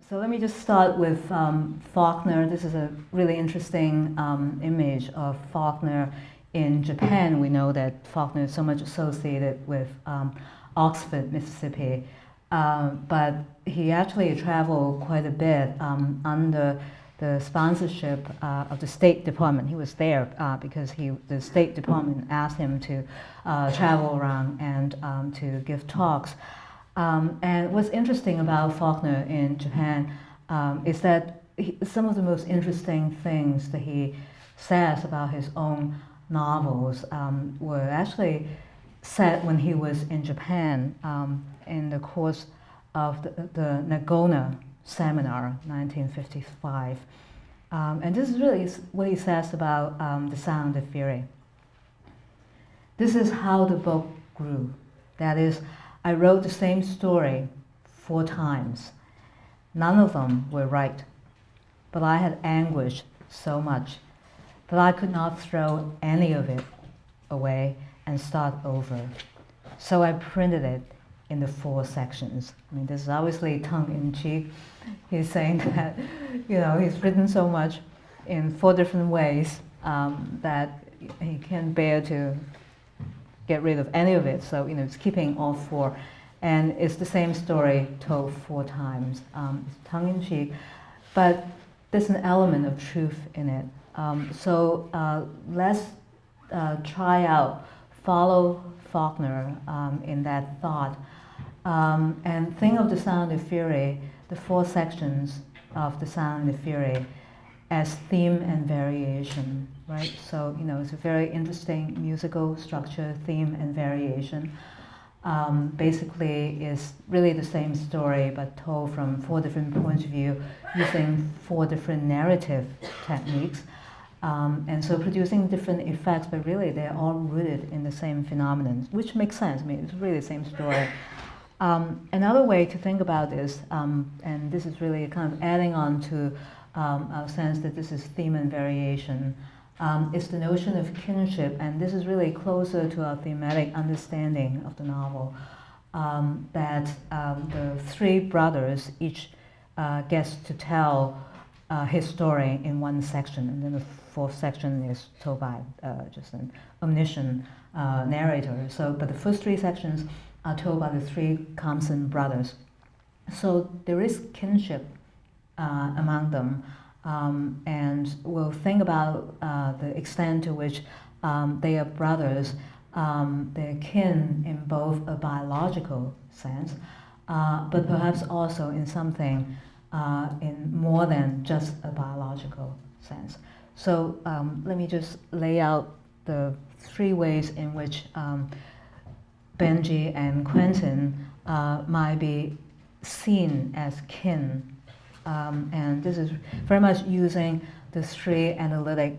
So let me just start with Faulkner. This is a really interesting image of Faulkner in Japan. We know that Faulkner is so much associated with Oxford, Mississippi, but he actually traveled quite a bit under the sponsorship of the State Department. He was there because the State Department asked him to travel around and to give talks. And what's interesting about Faulkner in Japan is that some of the most interesting things that he says about his own novels were actually said when he was in Japan in the course of the Nagona seminar, 1955. And this is really what he says about The Sound of Fury. This is how the book grew. That is, I wrote the same story 4 times. None of them were right, but I had anguished so much that I could not throw any of it away and start over. So I printed it in the 4 sections. I mean, this is obviously tongue-in-cheek. He's saying that, he's written so much in 4 different ways that he can't bear to get rid of any of it, so it's keeping all 4, and it's the same story told 4 times. It's tongue-in-cheek, but there's an element of truth in it. So let's try out, follow Faulkner in that thought, and think of The Sound of Fury, the 4 sections of The Sound of Fury, as theme and variation, right? So, it's a very interesting musical structure, theme and variation. Basically, is really the same story, but told from 4 different points of view, using 4 different narrative techniques. And so producing different effects, but really they're all rooted in the same phenomenon, which makes sense. I mean, it's really the same story. Another way to think about this, and this is really kind of adding on to our sense that this is theme and variation, is the notion of kinship, and this is really closer to our thematic understanding of the novel, that the 3 brothers each gets to tell his story in 1 section, and then the 4th section is told by just an omniscient narrator. So, but the first 3 sections are told by the 3 Compson brothers. So there is kinship among them, and we'll think about the extent to which they are brothers. They're kin in both a biological sense, but perhaps also in something in more than just a biological sense. So let me just lay out the 3 ways in which Benjy and Quentin might be seen as kin. And this is very much using the 3 analytic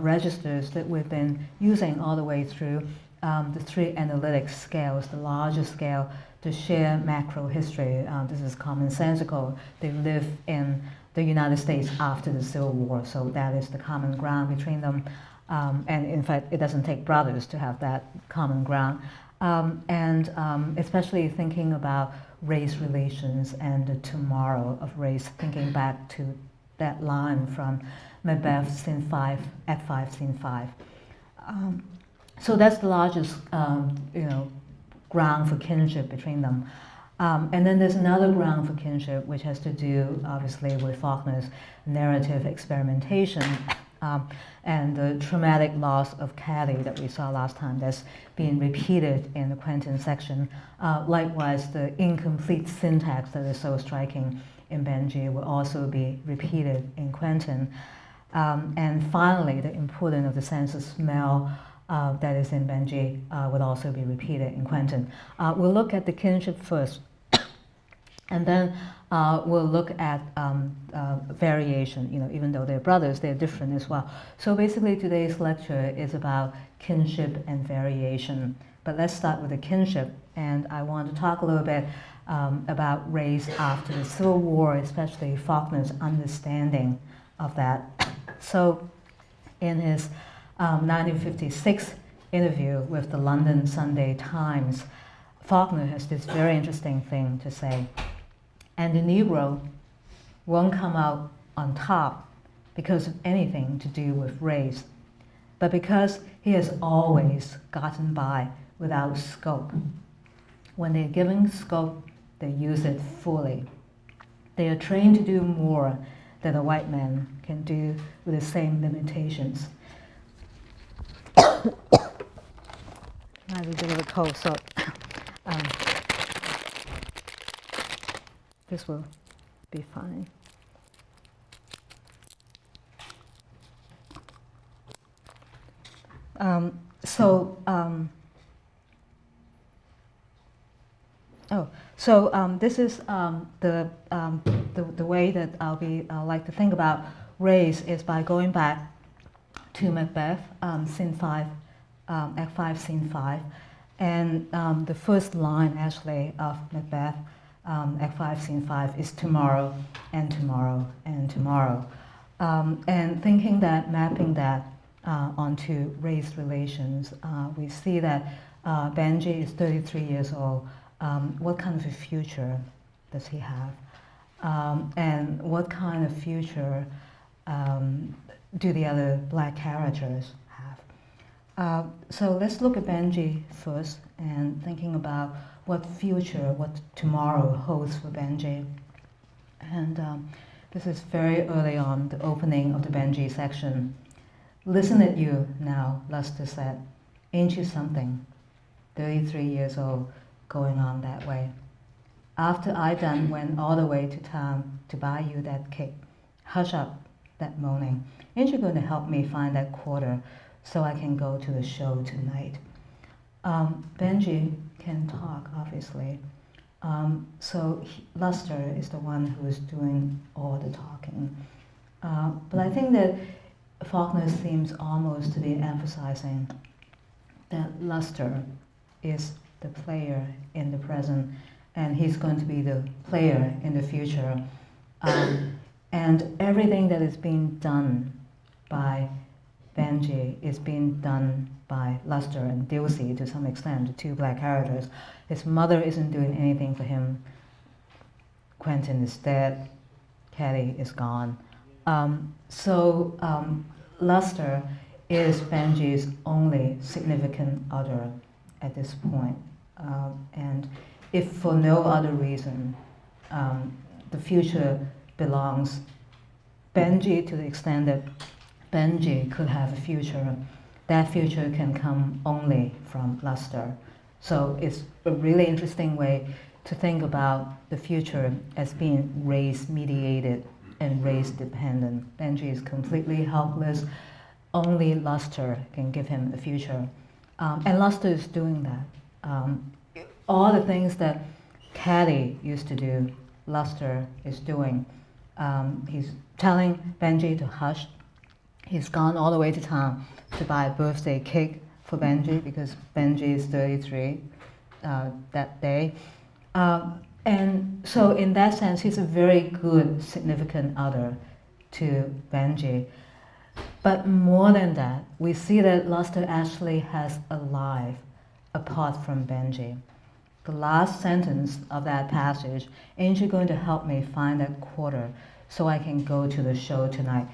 registers that we've been using all the way through the 3 analytic scales, the larger scale, the shared macro history. This is commonsensical. They live in the United States after the Civil War, so that is the common ground between them. And in fact, it doesn't take brothers to have that common ground. And especially thinking about race relations and the tomorrow of race, thinking back to that line from Macbeth, Scene 5, Act 5, Scene 5. So that's the largest, ground for kinship between them. And then there's another ground for kinship, which has to do, obviously, with Faulkner's narrative experimentation and the traumatic loss of Caddy that we saw last time that's being repeated in the Quentin section. Likewise, the incomplete syntax that is so striking in Benjy will also be repeated in Quentin. And finally, the importance of the sense of smell that is in Benjy would also be repeated in Quentin. We'll look at the kinship first, and then we'll look at variation. Even though they're brothers, they're different as well. So basically, today's lecture is about kinship and variation. But let's start with the kinship, and I want to talk a little bit about race after the Civil War, especially Faulkner's understanding of that. So, in his 1956 interview with the London Sunday Times, Faulkner has this very interesting thing to say. And the Negro won't come out on top because of anything to do with race, but because he has always gotten by without scope. When they're given scope, they use it fully. They are trained to do more than a white man can do with the same limitations. I have a bit of a cold, so this will be fine. This is the way that I'll like to think about race is by going back to Macbeth, scene 5, Act 5, scene 5, and the first line actually of Macbeth, Act 5, scene 5, is tomorrow and tomorrow and tomorrow, and thinking that, mapping that onto race relations, we see that Benjy is 33 years old. What kind of a future does he have? And what kind of future do the other black characters have? So let's look at Benjy first and thinking about what future, what tomorrow holds for Benjy. And this is very early on, the opening of the Benjy section. Listen at you now, Luster said. Ain't you something? 33 years old, going on that way. After I done went all the way to town to buy you that cake. Hush up, that moaning. Ain't you going to help me find that quarter so I can go to the show tonight? Benjy can talk, obviously. Luster is the one who is doing all the talking. But I think that Faulkner seems almost to be emphasizing that Luster is the player in the present, and he's going to be the player in the future. And everything that is being done by Benjy is being done by Luster and Dilsey to some extent, the two black characters. His mother isn't doing anything for him. Quentin is dead. Caddy is gone. Luster is Benjy's only significant other at this point. And if for no other reason, the future belongs Benjy to the extent that Benjy could have a future. That future can come only from Luster. So it's a really interesting way to think about the future as being race-mediated and race-dependent. Benjy is completely helpless. Only Luster can give him a future. And Luster is doing that. All the things that Caddy used to do, Luster is doing. He's telling Benjy to hush. He's gone all the way to town to buy a birthday cake for Benjy because Benjy is 33 that day. And so in that sense, he's a very good, significant other to Benjy. But more than that, we see that Luster actually has a life apart from Benjy. The last sentence of that passage, ain't you going to help me find that quarter so I can go to the show tonight?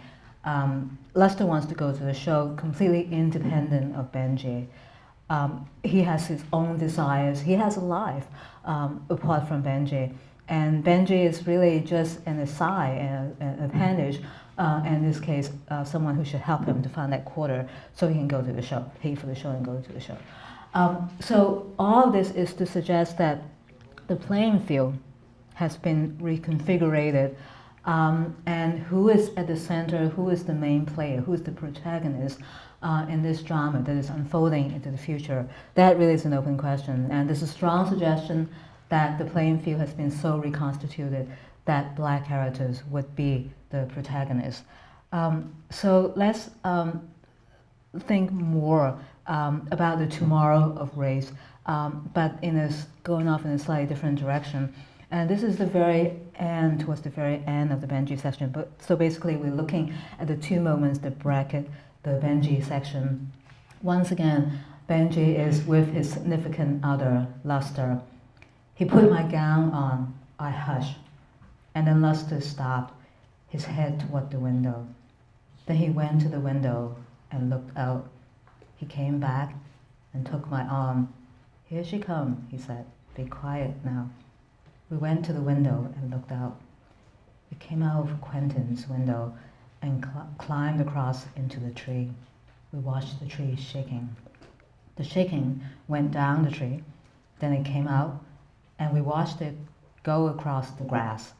Luster wants to go to the show completely independent of Benjy. He has his own desires. He has a life apart from Benjy. And Benjy is really just an aside, an appendage, in this case, someone who should help him to find that quarter so he can go to the show, pay for the show and go to the show. So all of this is to suggest that the playing field has been reconfigured, and who is at the center, who is the main player, who is the protagonist in this drama that is unfolding into the future. That really is an open question, and there's a strong suggestion that the playing field has been so reconstituted that black characters would be the protagonists. So let's think more about the tomorrow of race, but going off in a slightly different direction. And this is the very end, towards the very end of the Benjy section. So basically we're looking at the two moments that bracket the Benjy section. Once again, Benjy is with his significant other, Luster. He put my gown on, I hushed. And then Luster stopped. his head toward the window. Then he went to the window and looked out. He came back and took my arm. "Here she comes," he said. "Be quiet now." We went to the window and looked out. We came out of Quentin's window and climbed across into the tree. We watched the tree shaking. The shaking went down the tree, then it came out, and we watched it go across the grass.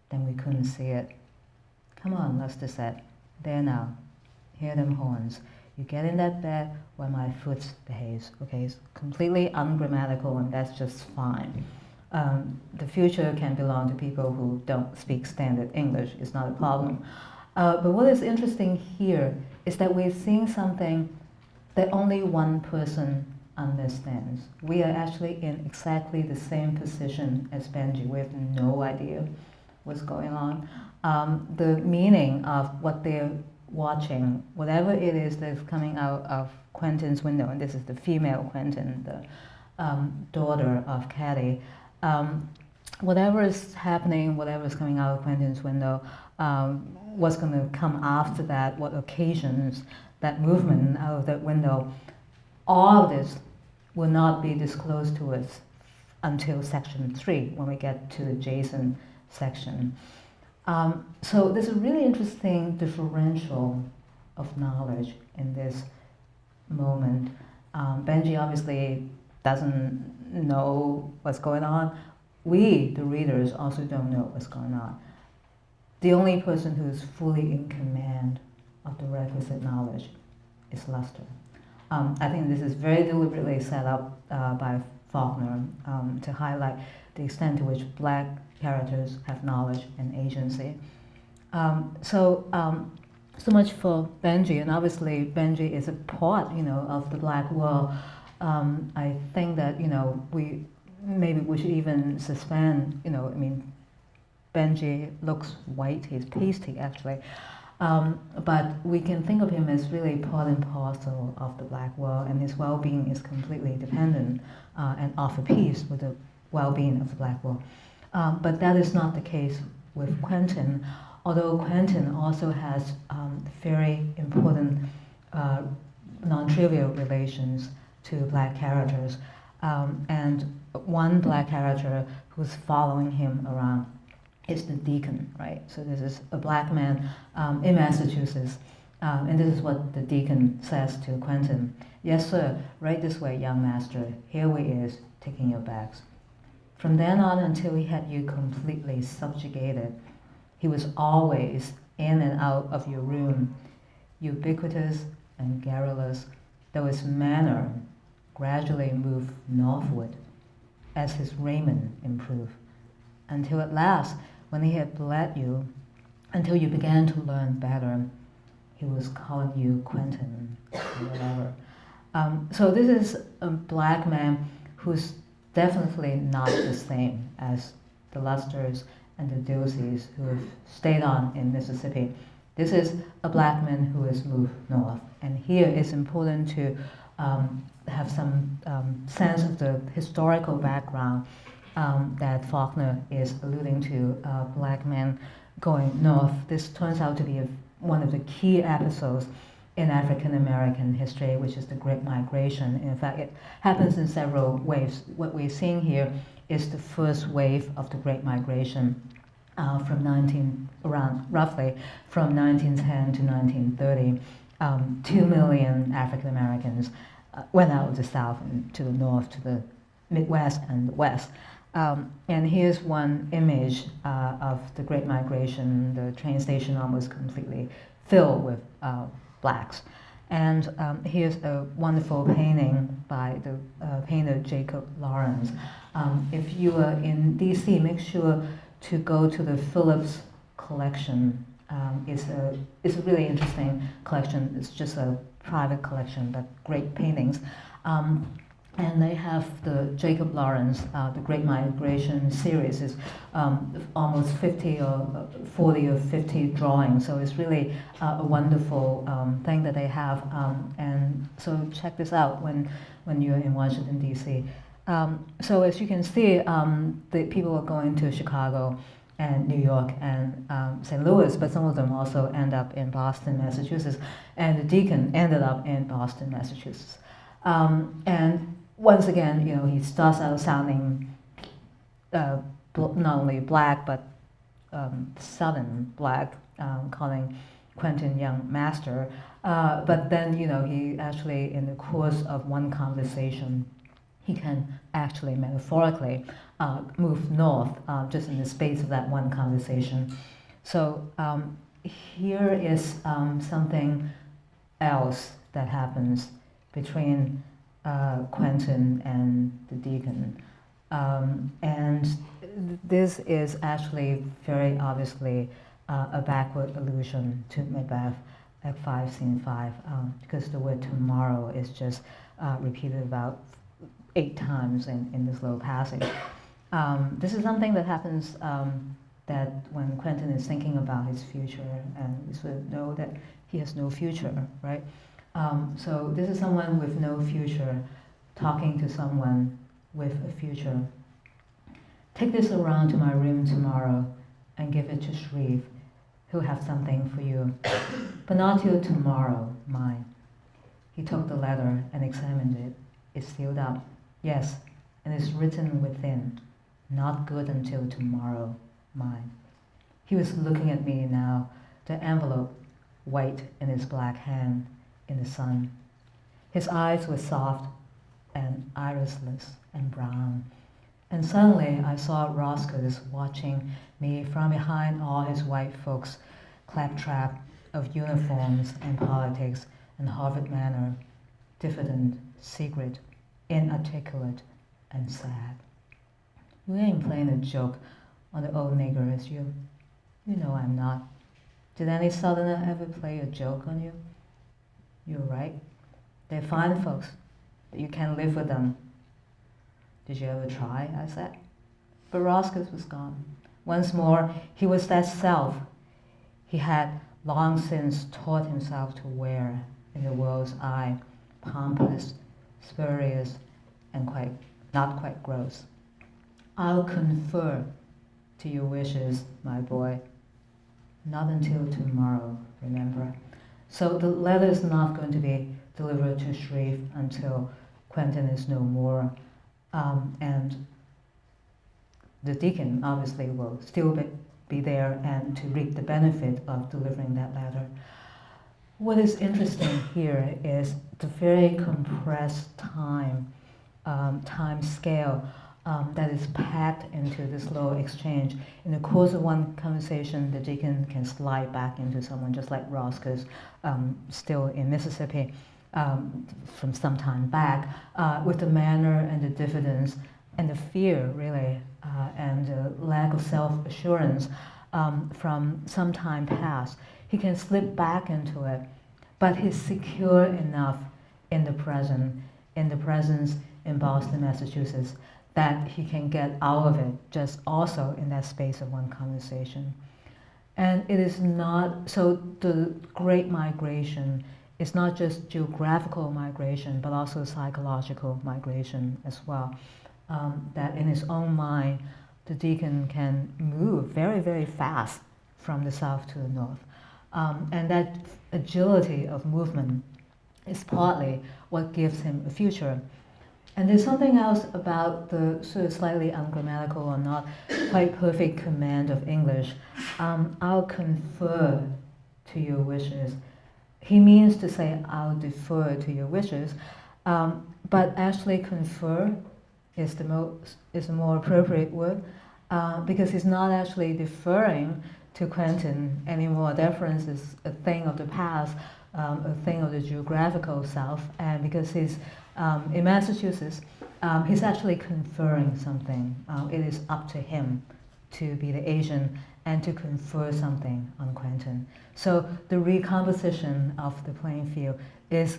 Then we couldn't see it. "Come on," Lester said. "There now. Hear them horns. You get in that bed while my foot behaves." Okay, it's completely ungrammatical, and that's just fine. The future can belong to people who don't speak standard English. It's not a problem. But what is interesting here is that we're seeing something that only one person understands. We are actually in exactly the same position as Benjy. We have no idea what's going on. The meaning of what they're watching, whatever it is that's coming out of Quentin's window, and this is the female Quentin, the daughter of Caddy, whatever is happening, whatever is coming out of Quentin's window, what's going to come after that, what occasions that movement out of that window, all of this will not be disclosed to us until section 3, when we get to the Jason section. So there's a really interesting differential of knowledge in this moment. Benjy obviously doesn't know what's going on. We, the readers, also don't know what's going on. The only person who's fully in command of the requisite knowledge is Lester. I think this is very deliberately set up by Faulkner to highlight the extent to which black characters have knowledge and agency. So much for Benjy, and obviously Benjy is a part, of the black world. I think that we should even suspend. Benjy looks white; he's pasty actually, but we can think of him as really part and parcel of the black world, and his well-being is completely dependent and of a piece with the well-being of the black world. But that is not the case with Quentin, although Quentin also has very important non-trivial relations to black characters. And one black character who's following him around is the Deacon, right? So this is a black man in Massachusetts, and this is what the Deacon says to Quentin. "Yes, sir, right this way, young master. Here we is, taking your bags." From then on until he had you completely subjugated, he was always in and out of your room, ubiquitous and garrulous, though his manner gradually moved northward as his raiment improved, until at last, when he had bled you, until you began to learn better, he was calling you Quentin, or whatever. So this is a black man who's definitely not the same as the Lusters and the Dosies who have stayed on in Mississippi. This is a black man who has moved north. And here it's important to have some sense of the historical background that Faulkner is alluding to, black men going north. This turns out to be one of the key episodes in African American history, which is the Great Migration. In fact, it happens in several waves. What we're seeing here is the first wave of the Great Migration roughly from 1910 to 1930. 2 million African Americans went out of the South and to the North, to the Midwest and the West. And here's one image of the Great Migration. The train station almost completely filled with blacks. And here's a wonderful painting by the painter Jacob Lawrence. If you are in DC, make sure to go to the Phillips collection. It's a really interesting collection. It's just a private collection, but great paintings. And they have the Jacob Lawrence, the Great Migration series is almost 50 or 40 or 50 drawings. So it's really a wonderful thing that they have. And so check this out when you're in Washington, D.C. So as you can see, the people are going to Chicago and New York and St. Louis, but some of them also end up in Boston, Massachusetts, and the Deacon ended up in Boston, Massachusetts. And once again, he starts out sounding not only black, but Southern black, calling Quentin young master. But then, he actually, in the course of one conversation, he can actually metaphorically move north just in the space of that one conversation. So here is something else that happens between Quentin and the Deacon. And this is actually very obviously a backward allusion to Macbeth, Act 5, Scene 5, because the word tomorrow is just repeated about 8 times in this little passage. This is something that happens that when Quentin is thinking about his future, and we sort of know that he has no future, right? So this is someone with no future talking to someone with a future. Take this around to my room tomorrow and give it to Shreve. He'll have something for you. But not till tomorrow, mine. He took the letter and examined it. It's sealed up. Yes, and it's written within. Not good until tomorrow, mine. He was looking at me now, the envelope white in his black hand in the sun. His eyes were soft and irisless and brown. And suddenly I saw Roscoe's watching me from behind all his white folks' claptrap of uniforms and politics and Harvard manner, diffident, secret, inarticulate, and sad. You ain't playing a joke on the old nigger, is you? You know I'm not. Did any Southerner ever play a joke on you? You're right. They're fine folks, but you can't live with them. Did you ever try? I said. But Roscoe was gone. Once more, he was that self he had long since taught himself to wear in the world's eye, pompous, spurious, and not quite gross. I'll confer to your wishes, my boy. Not until tomorrow, remember. So the letter is not going to be delivered to Shreve until Quentin is no more. And the Deacon obviously will still be there and to reap the benefit of delivering that letter. What is interesting here is the very compressed time scale that is packed into this little exchange. In the course of one conversation, the Deacon can slide back into someone just like Roscoe's still in Mississippi from some time back, with the manner and the diffidence and the fear, really, and the lack of self-assurance from some time past. He can slip back into it, but he's secure enough in the presence in Boston, Massachusetts, that he can get out of it just also in that space of one conversation. And it is not, so the Great Migration is not just geographical migration, but also psychological migration as well. That in his own mind, the Deacon can move very, very fast from the south to the north. And that agility of movement is partly what gives him a future. And there's something else about the sort of slightly ungrammatical or not quite perfect command of English. I'll confer to your wishes. He means to say, I'll defer to your wishes, but actually confer is the more appropriate word, because he's not actually deferring to Quentin anymore. Deference is a thing of the past, a thing of the geographical South, and because he's in Massachusetts, he's actually conferring something. It is up to him to be the agent and to confer something on Quentin. So the recomposition of the playing field is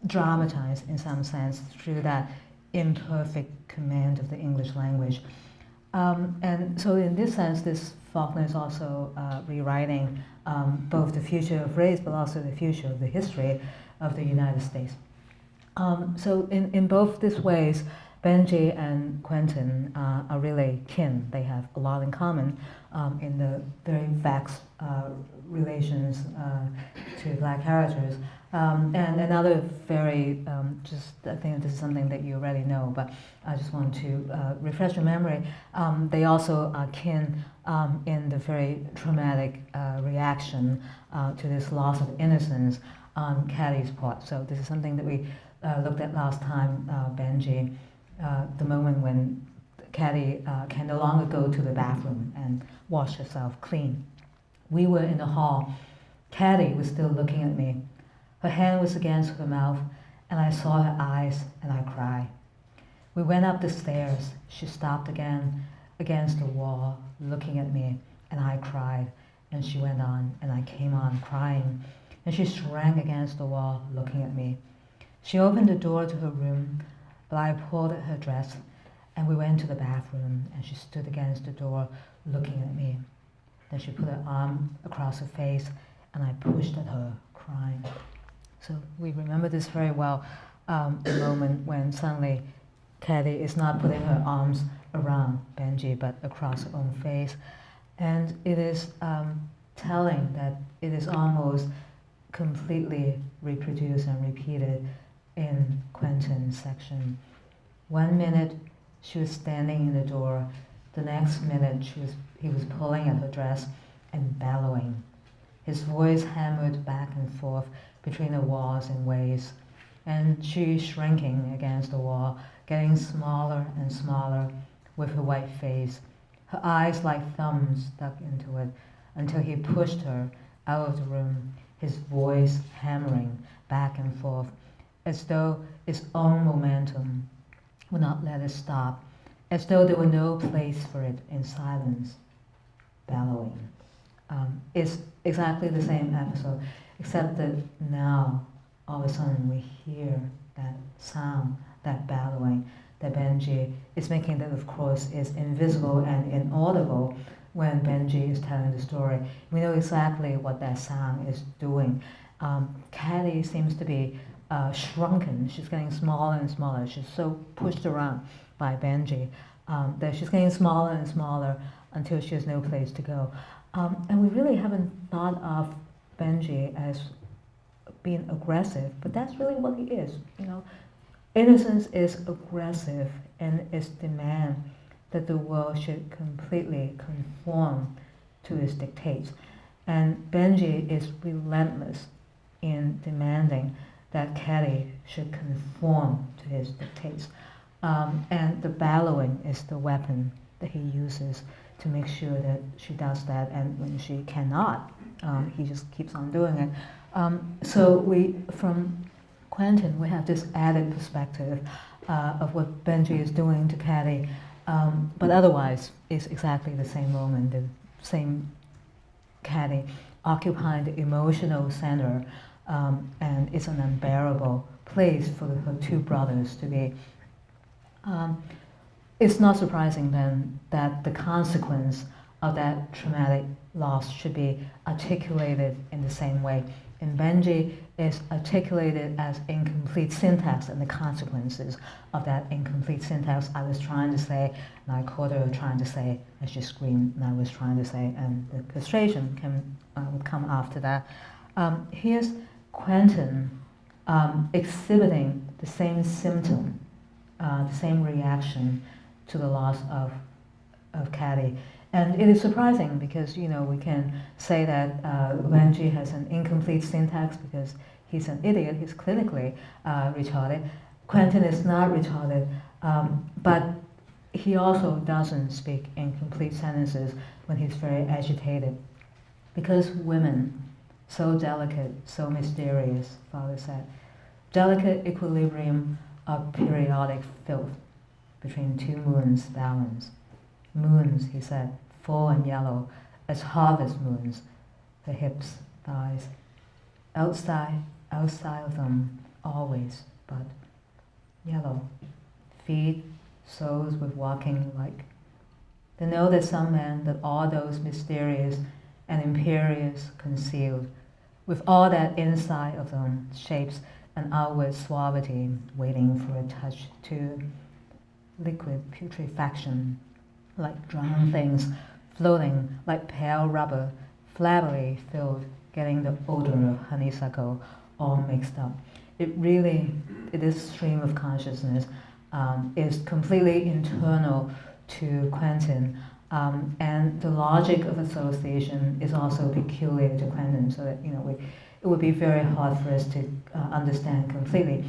dramatized in some sense through that imperfect command of the English language. And so in this sense, this Faulkner is also rewriting both the future of race, but also the future of the history of the United States. So in both these ways, Benjy and Quentin are really kin. They have a lot in common in the very vexed relations to black characters. And another very, I think this is something that you already know, but I just want to refresh your memory. They also are kin in the very traumatic reaction to this loss of innocence on Caddy's part. So this is something that we looked at last time, Benjy, the moment when Caddy can no longer go to the bathroom and wash herself clean. We were in the hall. Caddy was still looking at me. Her hand was against her mouth, and I saw her eyes, and I cried. We went up the stairs. She stopped again against the wall, looking at me, and I cried. And she went on, and I came on crying. And she shrank against the wall, looking at me. She opened the door to her room, but I pulled at her dress, and we went to the bathroom, and she stood against the door, looking at me. Then she put her arm across her face, and I pushed at her, crying. So we remember this very well, the moment when suddenly Caddy is not putting her arms around Benjy, but across her own face. And it is telling that it is almost completely reproduced and repeated in Quentin's section. 1 minute she was standing in the door, the next minute he was pulling at her dress and bellowing. His voice hammered back and forth between the walls in waves, and she shrinking against the wall, getting smaller and smaller with her white face, her eyes like thumbs stuck into it, until he pushed her out of the room, his voice hammering back and forth, as though its own momentum would not let it stop, as though there were no place for it in silence, bellowing. It's exactly the same episode, except that now, all of a sudden, we hear that sound, that bellowing, that Benjy is making that, of course, is invisible and inaudible when Benjy is telling the story. We know exactly what that sound is doing. Caddy seems to be shrunken. She's getting smaller and smaller. She's so pushed around by Benjy that she's getting smaller and smaller until she has no place to go. And we really haven't thought of Benjy as being aggressive, but that's really what he is. You know, innocence is aggressive in its demand that the world should completely conform to its dictates. And Benjy is relentless in demanding that Caddy should conform to his dictates. And the bellowing is the weapon that he uses to make sure that she does that, and when she cannot, he just keeps on doing it. So from Quentin, we have this added perspective of what Benjy is doing to Caddy, but otherwise it's exactly the same moment, the same Caddy occupying the emotional center, and it's an unbearable place for her two brothers to be. It's not surprising then that the consequence of that traumatic loss should be articulated in the same way. In Benjy, it's articulated as incomplete syntax and the consequences of that incomplete syntax. I was trying to say, and I caught her trying to say, and she screamed, and I was trying to say, and the castration would come after that. Here's Quentin exhibiting the same symptom, the same reaction to the loss of Caddy. And it is surprising because, you know, we can say that Benjy has an incomplete syntax because he's an idiot, he's clinically retarded. Quentin is not retarded, but he also doesn't speak in complete sentences when he's very agitated. Because women, so delicate, so mysterious, Father said, delicate equilibrium of periodic filth between two moons balance. Moons, he said, full and yellow, as harvest moons, the hips, thighs. Outside of them, always, but yellow. Feet, soles with walking like. They know that some men, that all those mysterious and imperious concealed, with all that inside of them, shapes an outward suavity, waiting for a touch too. liquid putrefaction, like drowned things floating like pale rubber, flabbily filled, getting the odor of honeysuckle all mixed up. This stream of consciousness is completely internal to Quentin, and the logic of association is also peculiar to Quentin, so that it would be very hard for us to understand completely.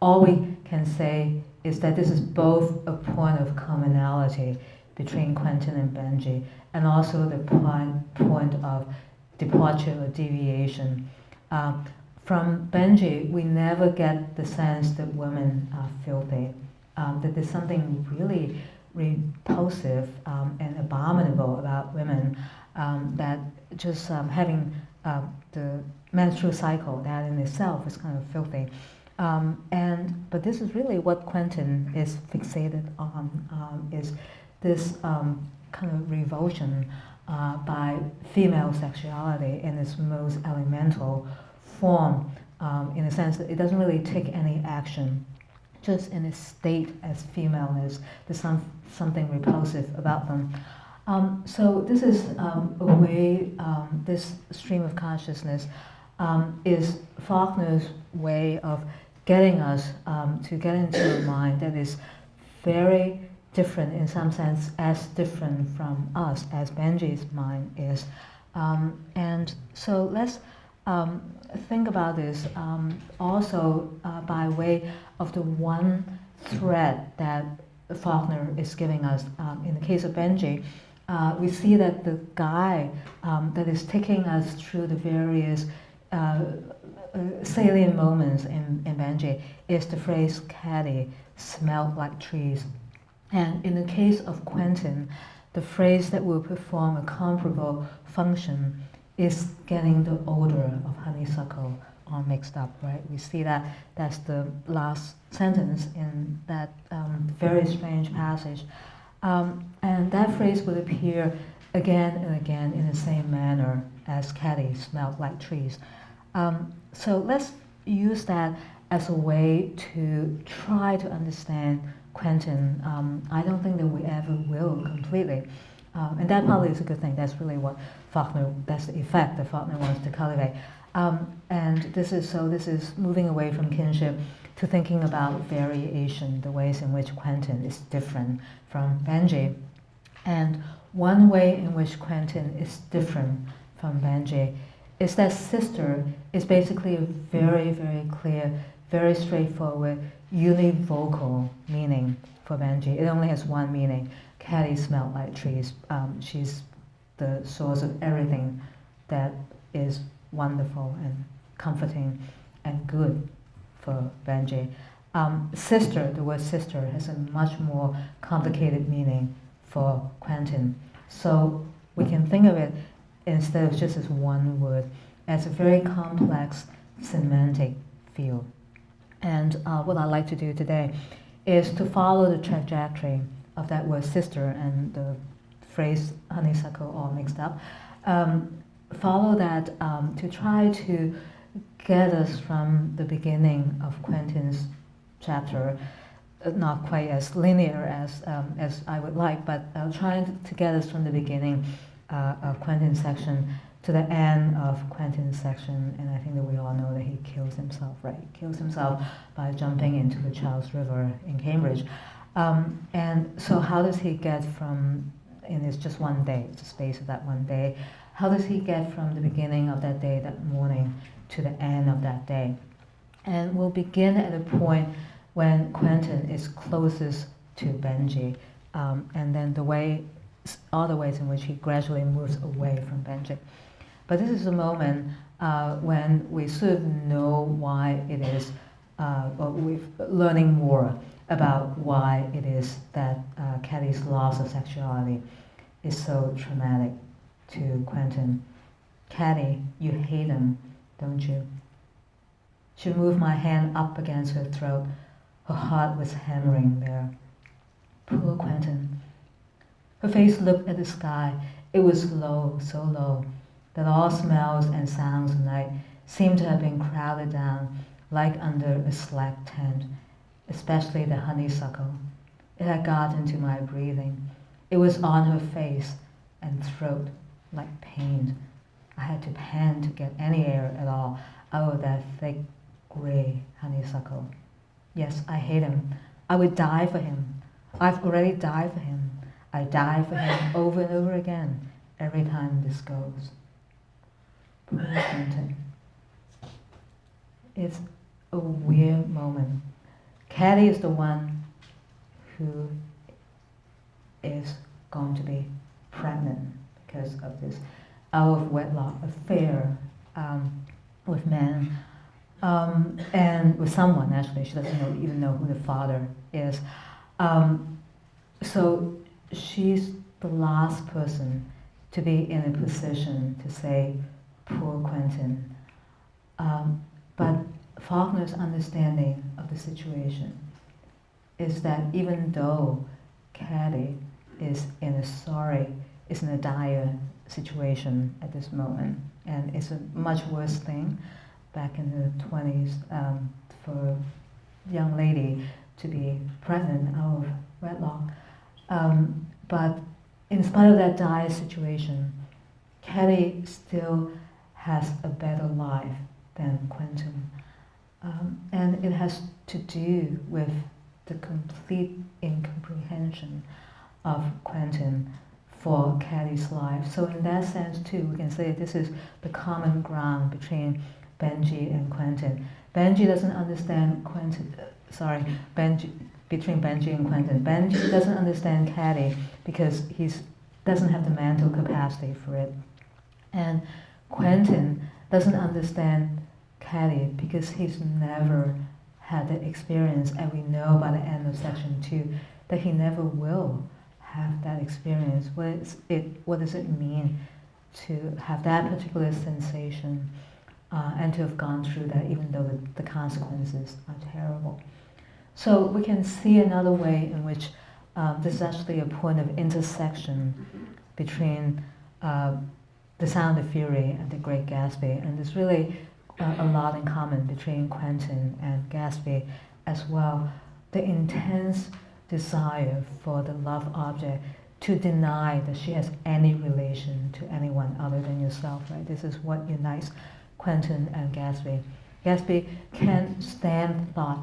All we can say is that this is both a point of commonality between Quentin and Benjy, and also the point of departure or deviation. From Benjy, we never get the sense that women are filthy, that there's something really repulsive and abominable about women, that just having the menstrual cycle, that in itself is kind of filthy. But this is really what Quentin is fixated on, is this kind of revulsion by female sexuality in its most elemental form, in the sense that it doesn't really take any action, just in its state as femaleness. There's something repulsive about them. So this is a way, this stream of consciousness is Faulkner's way of getting us to get into a mind that is very different, in some sense, as different from us as Benjy's mind is. And so let's think about this also by way of the one thread that Faulkner is giving us. In the case of Benjy, we see that the guide that is taking us through the various salient moments in Benjy is the phrase "Caddy smelled like trees." And in the case of Quentin, the phrase that will perform a comparable function is getting the odor of honeysuckle all mixed up, right? We see that that's the last sentence in that very strange passage. And that phrase would appear again and again in the same manner as Caddy smelled like trees. So let's use that as a way to try to understand Quentin. I don't think that we ever will completely. And that probably is a good thing. That's really what Faulkner, that's the effect that Faulkner wants to cultivate. And this is moving away from kinship to thinking about variation, the ways in which Quentin is different from Benjy. And one way in which Quentin is different from Benjy is that sister is basically a very, very clear, very straightforward, univocal meaning for Benjy. It only has one meaning. Caddy smelled like trees. She's the source of everything that is wonderful and comforting and good for Benjy. Sister, the word sister, has a much more complicated meaning for Quentin. So we can think of it, instead of just as one word, as a very complex semantic field. And what I'd like to do today is to follow the trajectory of that word sister and the phrase honeysuckle all mixed up. Follow that to try to get us from the beginning of Quentin's chapter, not quite as linear as I would like, but trying to get us from the beginning of Quentin's section to the end of Quentin's section. And I think that we all know that he kills himself, right? He kills himself by jumping into the Charles River in Cambridge. And so how does he get from, and it's just one day, it's the space of that one day, how does he get from the beginning of that day, that morning, to the end of that day? And we'll begin at a point when Quentin is closest to Benjy, and then all the ways in which he gradually moves away from Benjy. But this is a moment when we sort of know why it is, or we're learning more about why it is that Caddy's loss of sexuality is so traumatic to Quentin. Caddy, you hate him, don't you? She moved my hand up against her throat. Her heart was hammering there. Poor Quentin. Her face looked at the sky. It was low, so low, that all smells and sounds of night seemed to have been crowded down like under a slack tent, especially the honeysuckle. It had got into my breathing. It was on her face and throat like pain. I had to pant to get any air at all out of that thick, gray honeysuckle. Yes, I hate him. I would die for him. I've already died for him. I die for him over and over again, every time this goes. Poor Quentin. It's a weird moment. Caddy is the one who is going to be pregnant because of this out of wedlock affair with men and with someone. Actually, she doesn't even know who the father is. So she's the last person to be in a position to say, poor Quentin. But Faulkner's understanding of the situation is that even though Caddy is in a dire situation at this moment, and it's a much worse thing back in the 20s for a young lady to be pregnant out of wedlock. But in spite of that dire situation, Caddy still has a better life than Quentin. And it has to do with the complete incomprehension of Quentin for Caddy's life. So in that sense too, we can say this is the common ground between Benjy and Quentin. Benjy doesn't understand between Benjy and Quentin. Benjy doesn't understand Caddy because he doesn't have the mental capacity for it. And Quentin doesn't understand Caddy because he's never had the experience, and we know by the end of section 2 that he never will have that experience. What does it mean to have that particular sensation and to have gone through that, even though the consequences are terrible? So we can see another way in which this is actually a point of intersection between The Sound of Fury and The Great Gatsby, and there's really a lot in common between Quentin and Gatsby as well. The intense desire for the love object to deny that she has any relation to anyone other than yourself, right? This is what unites Quentin and Gatsby. Gatsby can't stand the thought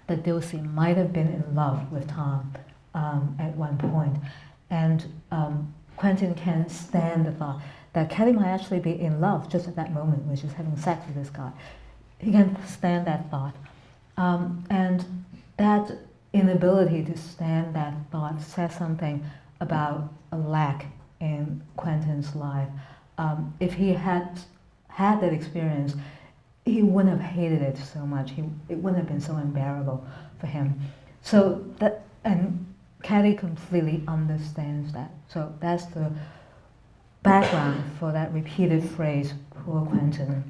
that Dulcie might have been in love with Tom at one point, and Quentin can't stand the thought that Caddy might actually be in love just at that moment when she's having sex with this guy. He can't stand that thought. And that inability to stand that thought says something about a lack in Quentin's life. If he had had that experience, he wouldn't have hated it so much. It wouldn't have been so unbearable for him. So that, and Caddy completely understands that. So that's the background for that repeated phrase, poor Quentin.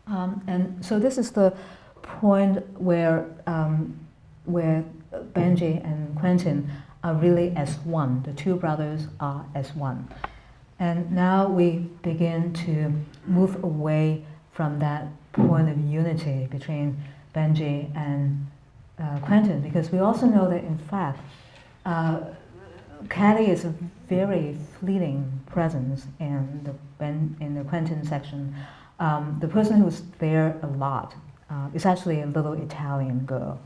And so this is the point where Benjy and Quentin are really as one. The two brothers are as one. And now we begin to move away from that point of unity between Benjy and Quentin, because we also know that in fact Caddy is a very fleeting presence in the Quentin section. The person who's there a lot is actually a little Italian girl.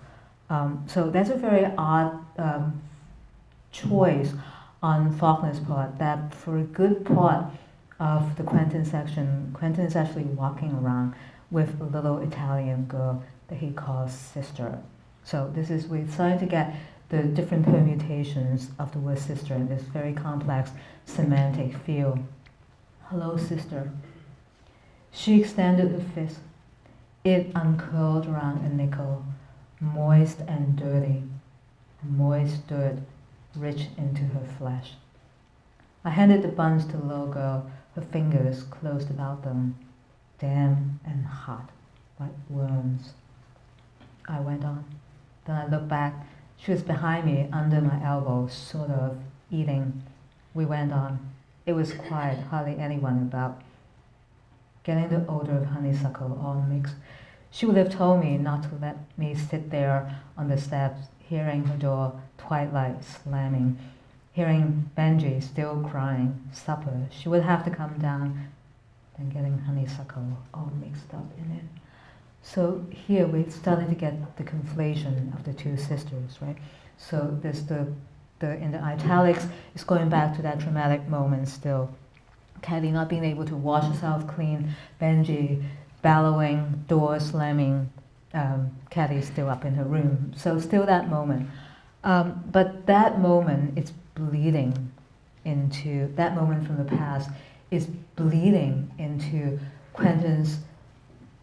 So that's a very odd choice on Faulkner's part, that for a good part of the Quentin section, Quentin is actually walking around with a little Italian girl that he calls sister. So we're starting to get the different permutations of the word sister in this very complex semantic field. Hello, sister. She extended her fist. It uncurled around a nickel, moist and dirty, moist dirt rich into her flesh. I handed the buns to the little girl, her fingers closed about them, damp and hot, like worms. I went on. Then I looked back. She was behind me, under my elbow, sort of eating. We went on. It was quiet, hardly anyone about. Getting the odor of honeysuckle all mixed. She would have told me not to let me sit there on the steps hearing her door twilight slamming, hearing Benjy still crying, supper, she would have to come down and getting honeysuckle all mixed up in it. So here we're starting to get the conflation of the two sisters, right? So there's the in the italics, it's going back to that dramatic moment still. Caddy not being able to wash herself clean, Benjy bellowing, door slamming, Caddy still up in her room. So still that moment. But that moment is bleeding into, that moment from the past is bleeding into Quentin's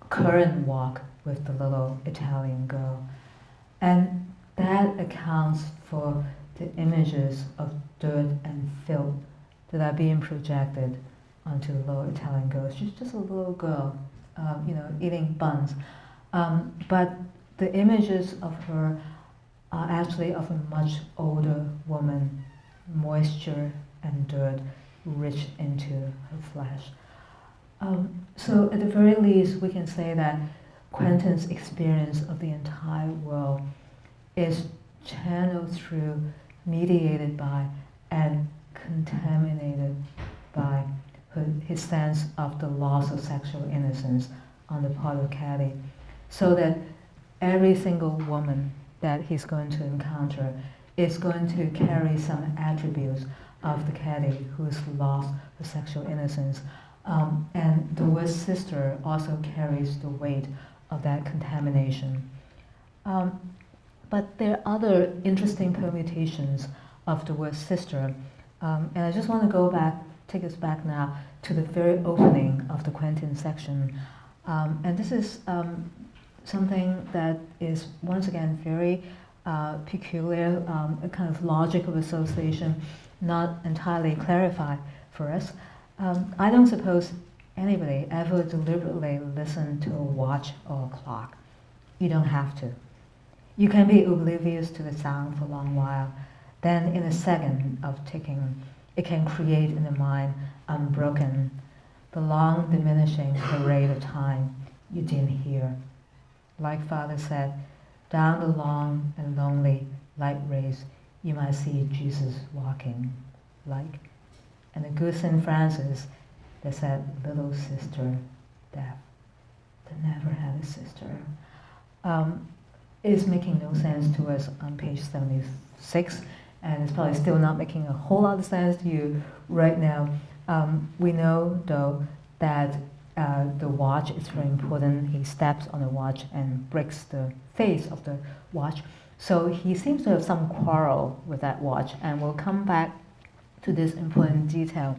current walk with the little Italian girl. And that accounts for the images of dirt and filth that are being projected onto the little Italian girl. She's just a little girl, eating buns. But the images of her are actually of a much older woman, moisture and dirt rich into her flesh. So at the very least, we can say that Quentin's experience of the entire world is channeled through, mediated by, and contaminated by his sense of the loss of sexual innocence on the part of Caddy. So that every single woman that he's going to encounter is going to carry some attributes of the Caddy who's lost her sexual innocence. And the word sister also carries the weight of that contamination. But there are other interesting permutations of the word sister. And I just want to go back, take us back now to the very opening of the Quentin section. And this is something that is, once again, very peculiar, a kind of logic of association, not entirely clarified for us. I don't suppose anybody ever deliberately listened to a watch or a clock. You don't have to. You can be oblivious to the sound for a long while. Then in a second of ticking, it can create in the mind, unbroken, the long diminishing parade of time you didn't hear. Like Father said, down the long and lonely light race, you might see Jesus walking, like. And the good St. Francis that said, little sister, deaf, that never had a sister, is making no sense to us on page 76, and it's probably still not making a whole lot of sense to you right now. We know, though, that the watch is very important. He steps on the watch and breaks the face of the watch. So he seems to have some quarrel with that watch, and we'll come back to this important detail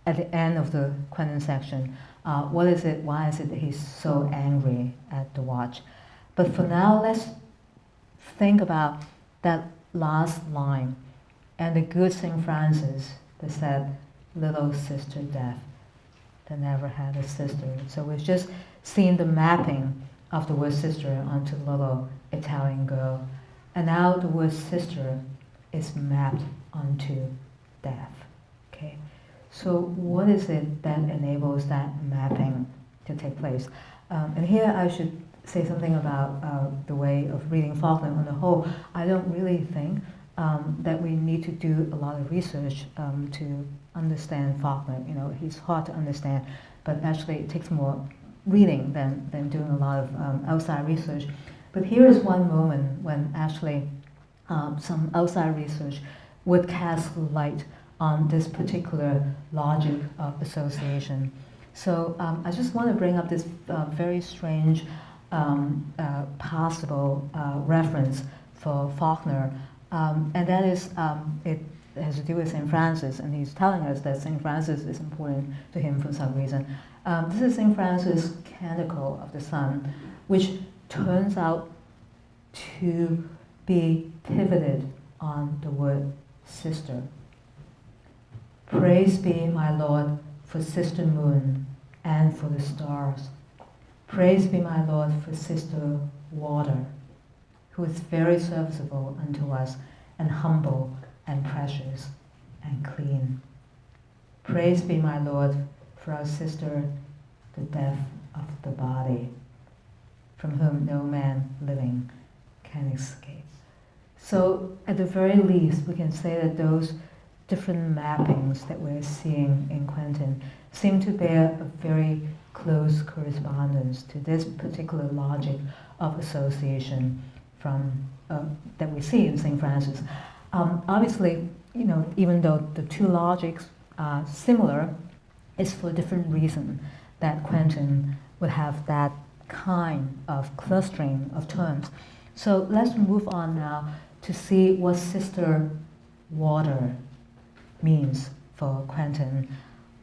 at the end of the Quentin section. What is it? Why is it that he's so angry at the watch? But for now, let's think about that last line and the good St. Francis that said, little sister deaf that never had a sister. So we've just seen the mapping of the word sister onto little Italian girl. And now the word sister is mapped onto deaf. Okay? So what is it that enables that mapping to take place? And here I should say something about the way of reading Faulkner on the whole. I don't really think that we need to do a lot of research to understand Faulkner. You know, he's hard to understand, but actually it takes more reading than doing a lot of outside research. But here is one moment when actually some outside research would cast light on this particular logic of association. So I just want to bring up this very strange possible reference for Faulkner, and that is it has to do with St. Francis, and he's telling us that St. Francis is important to him for some reason. This is St. Francis' Canticle of the Sun, which turns out to be pivoted on the word sister. Praise be, my Lord, for Sister Moon and for the stars. Praise be, my Lord, for Sister Water, who is very serviceable unto us, and humble, and precious, and clean. Praise be, my Lord, for our sister, the death of the body, from whom no man living can escape. So at the very least, we can say that those different mappings that we're seeing in Quentin seem to bear a very close correspondence to this particular logic of association from that we see in St. Francis. Obviously, even though the two logics are similar, it's for a different reason that Quentin would have that kind of clustering of terms. So let's move on now to see what sister water means for Quentin.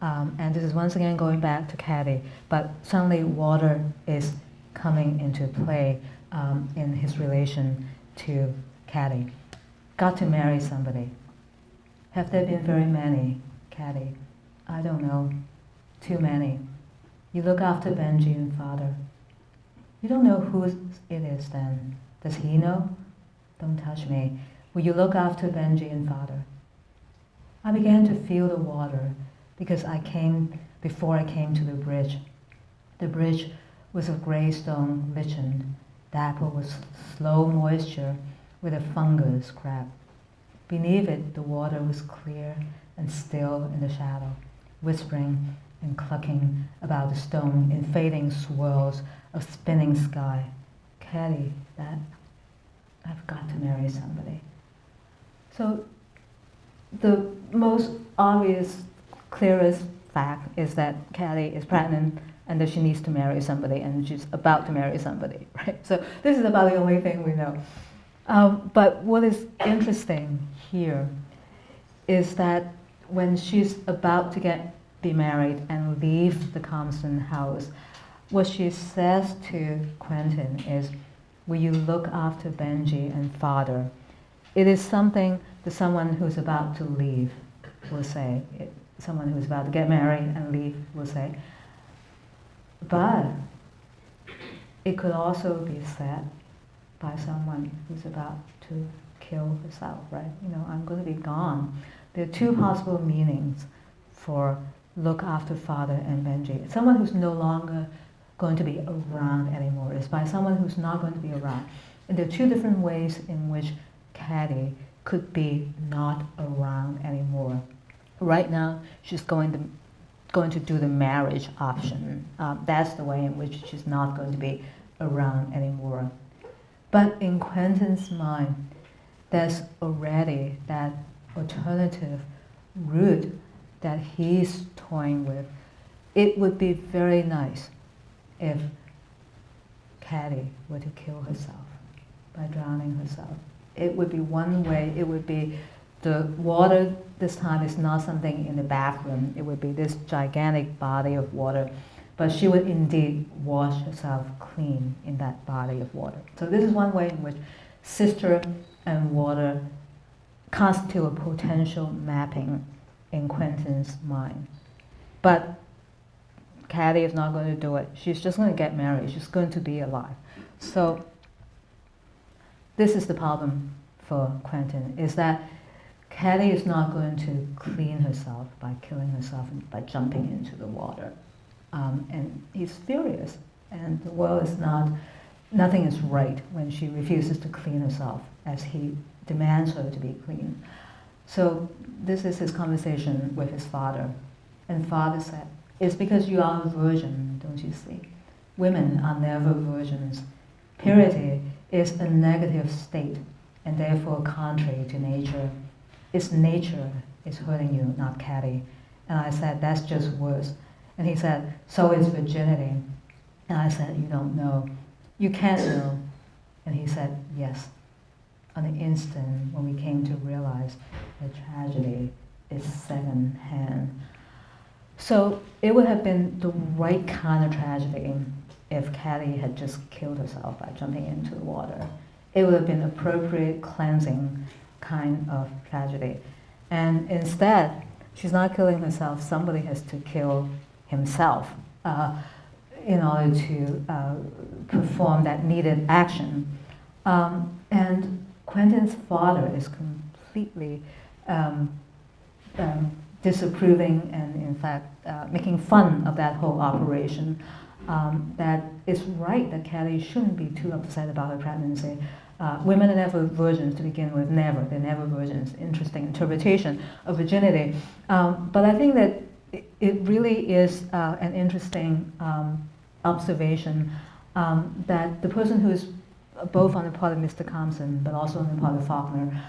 And this is once again going back to Caddy, but suddenly water is coming into play in his relation to Caddy. Got to marry somebody. Have there been very many, Caddy? I don't know. Too many. You look after Benjy and father. You don't know who it is then. Does he know? Don't touch me. Will you look after Benjy and father? I began to feel the water because before I came to the bridge. The bridge was of grey stone lichened, dappled with slow moisture with a fungus crab. Beneath it, the water was clear and still in the shadow, whispering and clucking about the stone in fading swirls of spinning sky. Caddy, that I've got to marry somebody. So the most obvious, clearest fact is that Caddy is pregnant and that she needs to marry somebody and she's about to marry somebody, right? So this is about the only thing we know. But what is interesting here is that when she's about to be married and leave the Compson house, what she says to Quentin is, will you look after Benjy and father? It is something that someone who's about to leave will say. Someone who's about to get married and leave will say. But it could also be said by someone who's about to kill herself, right? I'm going to be gone. There are two possible meanings for look after father and Benjy. Someone who's no longer going to be around anymore. It's by someone who's not going to be around. And there are two different ways in which Caddy could be not around anymore. Right now, she's going to do the marriage option. That's the way in which she's not going to be around anymore. But in Quentin's mind, there's already that alternative route that he's toying with. It would be very nice if Caddy were to kill herself by drowning herself. It would be one way. It would be the water this time is not something in the bathroom. It would be this gigantic body of water. But she would indeed wash herself clean in that body of water. So this is one way in which sister and water constitute a potential mapping in Quentin's mind. But Caddy is not going to do it. She's just going to get married. She's going to be alive. So this is the problem for Quentin, is that Caddy is not going to clean herself by killing herself and by jumping into the water. And he's furious. And the world is nothing is right when she refuses to clean herself as he demands her to be clean. So this is his conversation with his father. And father said, it's because you are a virgin, don't you see? Women are never virgins. Purity is a negative state and therefore contrary to nature. It's nature is hurting you, not Caddy. And I said, that's just worse. And he said, so is virginity. And I said, you don't know. You can't know. And he said, yes. On the instant when we came to realize that tragedy is second-hand. So it would have been the right kind of tragedy if Caddy had just killed herself by jumping into the water. It would have been appropriate cleansing kind of tragedy. And instead, she's not killing herself. Somebody has to kill himself in order to perform that needed action. And Quentin's father is completely disapproving and, in fact, making fun of that whole operation. That it's right that Caddy shouldn't be too upset about her pregnancy. Women are never virgins to begin with, never. They're never virgins. Interesting interpretation of virginity. But I think that it really is an interesting observation that the person who is both on the part of Mr. Compson, but also on the part of Faulkner,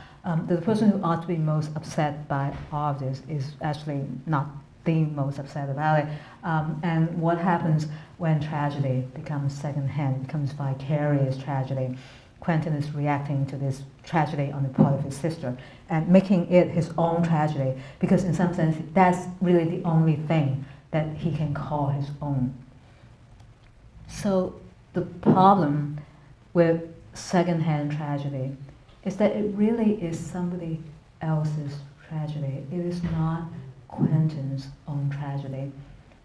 the person who ought to be most upset by all of this is actually not the most upset about it. And what happens when tragedy becomes secondhand, becomes vicarious tragedy? Quentin is reacting to this tragedy on the part of his sister and making it his own tragedy, because in some sense that's really the only thing that he can call his own. So the problem with secondhand tragedy is that it really is somebody else's tragedy. It is not Quentin's own tragedy.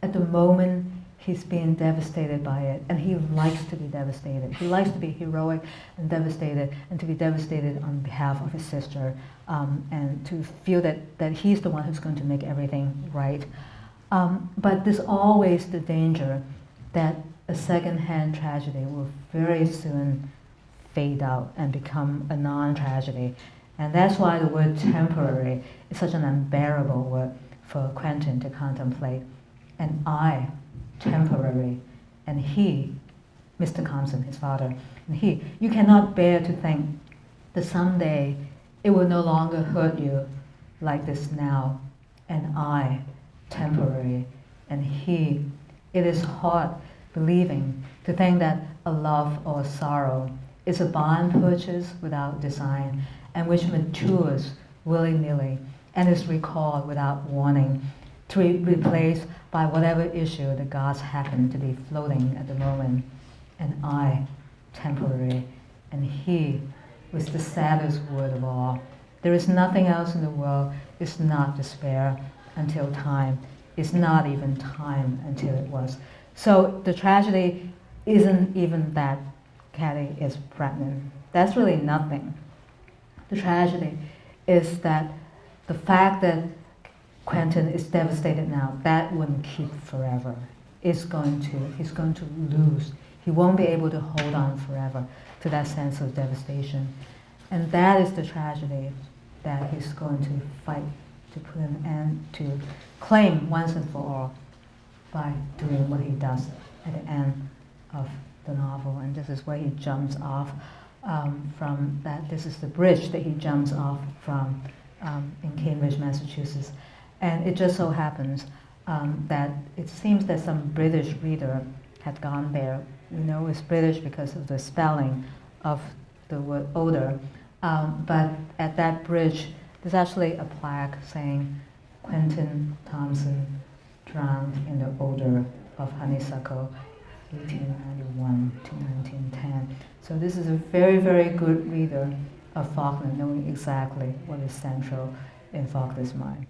At the moment, he's being devastated by it, and he likes to be devastated. He likes to be heroic and devastated, and to be devastated on behalf of his sister, and to feel that he's the one who's going to make everything right. But there's always the danger that a second-hand tragedy will very soon fade out and become a non-tragedy. And that's why the word temporary is such an unbearable word for Quentin to contemplate. And I, temporary, and he, Mr. Compson, his father, and he, you cannot bear to think that someday it will no longer hurt you like this now. And I, temporary, and he, it is hard believing to think that a love or a sorrow is a bond purchase without design, and which matures willy-nilly and is recalled without warning, to be replaced by whatever issue the gods happen to be floating at the moment. And I, temporary, and he was the saddest word of all. There is nothing else in the world. It's not despair until time. It's not even time until it was. So the tragedy isn't even that Caddy is pregnant. That's really nothing. The tragedy is that the fact that Quentin is devastated now, that wouldn't keep forever. He's going to lose. He won't be able to hold on forever to that sense of devastation. And that is the tragedy that he's going to fight to put an end to, claim once and for all, by doing what he does at the end of the novel. And this is where he jumps off from that. This is the bridge that he jumps off from in Cambridge, Massachusetts. And it just so happens that it seems that some British reader had gone there. We know it's British because of the spelling of the word odor. But at that bridge, there's actually a plaque saying, Quentin Compson drowned in the odor of honeysuckle, 1891 to 1910. So this is a very, very good reader of Faulkner, knowing exactly what is central in Faulkner's mind.